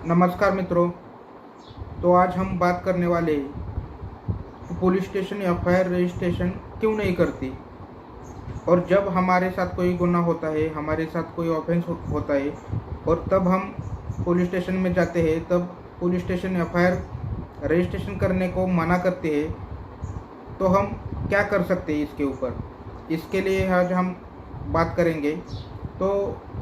नमस्कार मित्रों। तो आज हम बात करने वाले हैं पुलिस स्टेशन एफआईआर रजिस्ट्रेशन क्यों नहीं करती। और जब हमारे साथ कोई गुनाह होता है, हमारे साथ कोई ऑफेंस होता है और तब हम पुलिस स्टेशन में जाते हैं, तब पुलिस स्टेशन एफआईआर रजिस्ट्रेशन करने को मना करते हैं, तो हम क्या कर सकते हैं इसके ऊपर। इसके लिए आज हम बात करेंगे। तो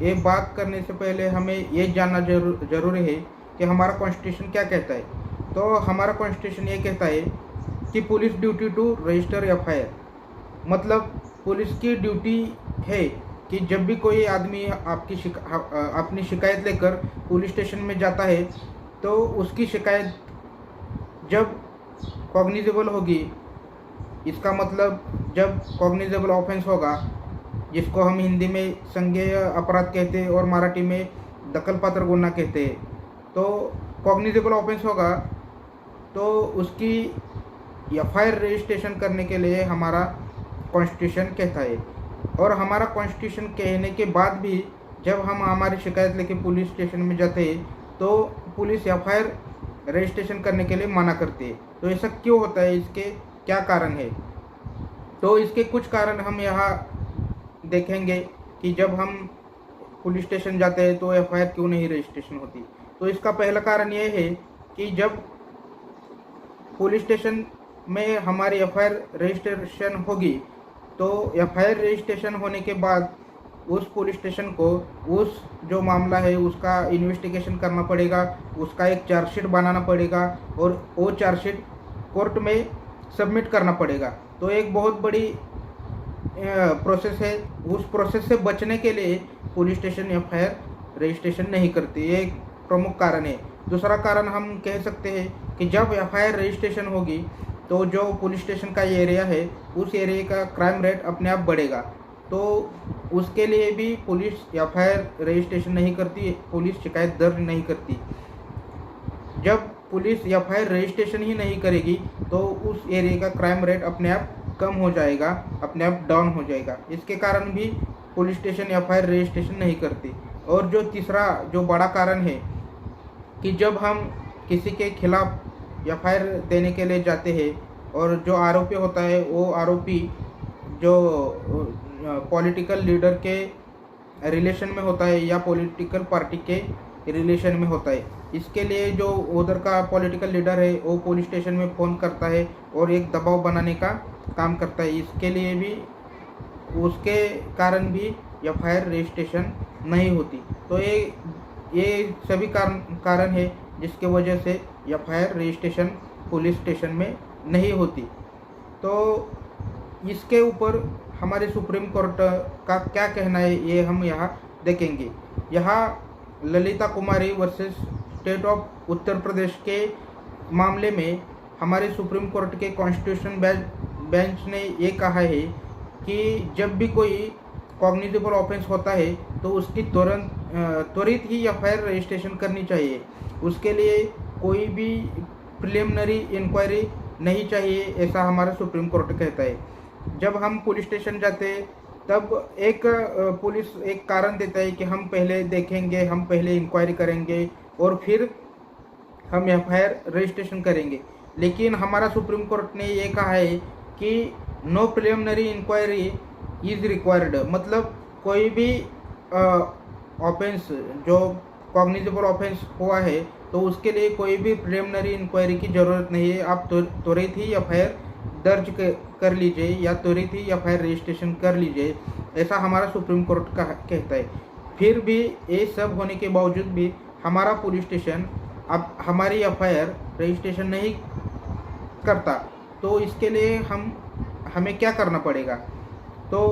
ये बात करने से पहले हमें ये जानना जरूरी है कि हमारा कॉन्स्टिट्यूशन क्या कहता है। तो हमारा कॉन्स्टिट्यूशन ये कहता है कि police duty to register FIR, मतलब पुलिस की ड्यूटी है कि जब भी कोई आदमी अपनी शिकायत लेकर पुलिस स्टेशन में जाता है, तो उसकी शिकायत जब कॉग्निजेबल होगी, इसका मतलब जब कॉग्निजेबल ऑफेंस होगा, जिसको हम हिंदी में संज्ञेय अपराध कहते हैं और मराठी में दखलपात्र गुन्हा कहते हैं, तो कॉग्निजेबल ऑफेंस होगा तो उसकी एफआईआर रजिस्ट्रेशन करने के लिए हमारा कॉन्स्टिट्यूशन कहता है। और हमारा कॉन्स्टिट्यूशन कहने के बाद भी जब हम हमारी शिकायत लेके पुलिस स्टेशन में जाते हैं, तो पुलिस एफआईआर रजिस्ट्रेशन करने के लिए मना करती है। तो ऐसा क्यों होता है, इसके क्या कारण है? तो इसके कुछ कारण हम यहाँ देखेंगे कि जब हम पुलिस स्टेशन जाते हैं तो एफआईआर क्यों नहीं रजिस्ट्रेशन होती। तो इसका पहला कारण ये है कि जब पुलिस स्टेशन में हमारी एफआईआर रजिस्ट्रेशन होगी, तो एफआईआर रजिस्ट्रेशन होने के बाद उस पुलिस स्टेशन को उस जो मामला है उसका इन्वेस्टिगेशन करना पड़ेगा, उसका एक चार्जशीट बनाना पड़ेगा और वो चार्जशीट कोर्ट में सबमिट करना पड़ेगा। तो एक बहुत बड़ी प्रोसेस है। उस प्रोसेस से बचने के लिए पुलिस स्टेशन एफआईआर रजिस्ट्रेशन नहीं करती, ये एक प्रमुख कारण है। दूसरा कारण हम कह सकते हैं कि जब एफआईआर रजिस्ट्रेशन होगी तो जो पुलिस स्टेशन का एरिया है, उस एरिया का क्राइम रेट अपने आप बढ़ेगा। तो उसके लिए भी पुलिस एफआईआर रजिस्ट्रेशन नहीं करती, पुलिस शिकायत दर्ज नहीं करती। जब पुलिस एफआईआर रजिस्ट्रेशन ही नहीं करेगी तो उस एरिया का क्राइम रेट अपने आप कम हो जाएगा, अपने आप डाउन हो जाएगा। इसके कारण भी पुलिस स्टेशन एफआईआर रजिस्ट्रेशन नहीं करती। और जो तीसरा जो बड़ा कारण है कि जब हम किसी के खिलाफ एफआईआर देने के लिए जाते हैं और जो आरोपी होता है, वो आरोपी जो पॉलिटिकल लीडर के रिलेशन में होता है या पॉलिटिकल पार्टी के रिलेशन में होता है, इसके लिए जो उधर का पॉलिटिकल लीडर है वो पुलिस स्टेशन में फ़ोन करता है और एक दबाव बनाने का काम करता है। इसके लिए भी, उसके कारण भी एफआईआर रजिस्ट्रेशन नहीं होती। तो ये सभी कारण है जिसके वजह से एफआईआर रजिस्ट्रेशन पुलिस स्टेशन में नहीं होती। तो इसके ऊपर हमारे सुप्रीम कोर्ट का क्या कहना है, ये हम यहाँ देखेंगे। यहाँ ललिता कुमारी versus state of Uttar Pradesh के मामले में हमारे सुप्रीम कोर्ट के कॉन्स्टिट्यूशन बेंच ने ये कहा है कि जब भी कोई कॉग्निजेबल ऑफेंस होता है तो उसकी त्वरित ही एफआईआर रजिस्ट्रेशन करनी चाहिए। उसके लिए कोई भी प्रिलिमिनरी इंक्वायरी नहीं चाहिए, ऐसा हमारा सुप्रीम कोर्ट कहता है। जब हम पुलिस स्टेशन जाते हैं तब पुलिस एक कारण देता है कि हम पहले देखेंगे, हम पहले इंक्वायरी करेंगे और फिर हम एफआईआर रजिस्ट्रेशन करेंगे। लेकिन हमारा सुप्रीम कोर्ट ने ये कहा है कि no preliminary inquiry is required, मतलब कोई भी ऑफेंस जो कॉग्निजेबल ऑफेंस हुआ है तो उसके लिए कोई भी प्रिलिमिनरी इंक्वायरी की ज़रूरत नहीं है। आप त्वरित ही एफआईआर दर्ज कर लीजिए या त्वरित ही एफआईआर रजिस्ट्रेशन कर लीजिए, ऐसा हमारा सुप्रीम कोर्ट का कहता है। फिर भी ये सब होने के बावजूद भी हमारा पुलिस स्टेशन अब हमारी एफआईआर रजिस्ट्रेशन नहीं करता। तो इसके लिए हमें क्या करना पड़ेगा? तो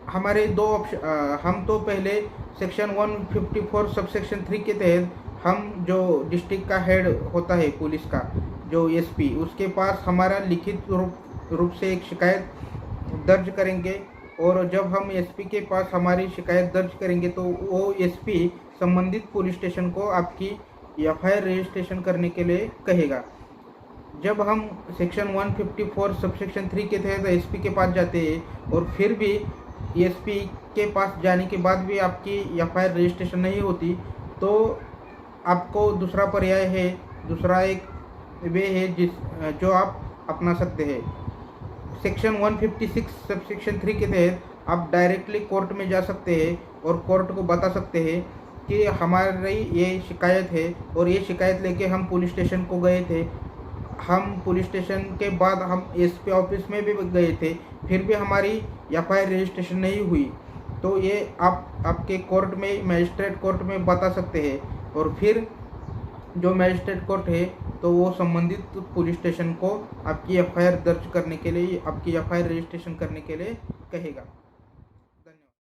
हमारे दो ऑप्शन, हम तो पहले सेक्शन 154 सबसेक्शन 3 के तहत हम जो डिस्ट्रिक्ट का हेड होता है पुलिस का, जो एसपी, उसके पास हमारा लिखित रूप से एक शिकायत दर्ज करेंगे। और जब हम एसपी के पास हमारी शिकायत दर्ज करेंगे तो वो एसपी संबंधित पुलिस स्टेशन को आपकी एफआईआर रजिस्ट्रेशन करने के लिए कहेगा। जब हम सेक्शन 154 सबसेक्शन 3 के तहत एसपी के पास जाते हैं और फिर भी एसपी के पास जाने के बाद भी आपकी एफआईआर रजिस्ट्रेशन नहीं होती, तो आपको दूसरा पर्याय है, दूसरा एक वे है जो आप अपना सकते हैं। सेक्शन 156 सबसेक्शन 3 के तहत आप डायरेक्टली कोर्ट में जा सकते हैं और कोर्ट को बता सकते हैं कि हमारी ये शिकायत है और ये शिकायत लेके हम पुलिस स्टेशन को गए थे। हम पुलिस स्टेशन के बाद हम एसपी ऑफिस में भी गए थे, फिर भी हमारी एफआईआर रजिस्ट्रेशन नहीं हुई। तो ये आप आपके कोर्ट में, मजिस्ट्रेट कोर्ट में बता सकते हैं और फिर जो मजिस्ट्रेट कोर्ट है तो वो संबंधित पुलिस स्टेशन को आपकी एफआईआर दर्ज करने के लिए, आपकी एफआईआर रजिस्ट्रेशन करने के लिए कहेगा।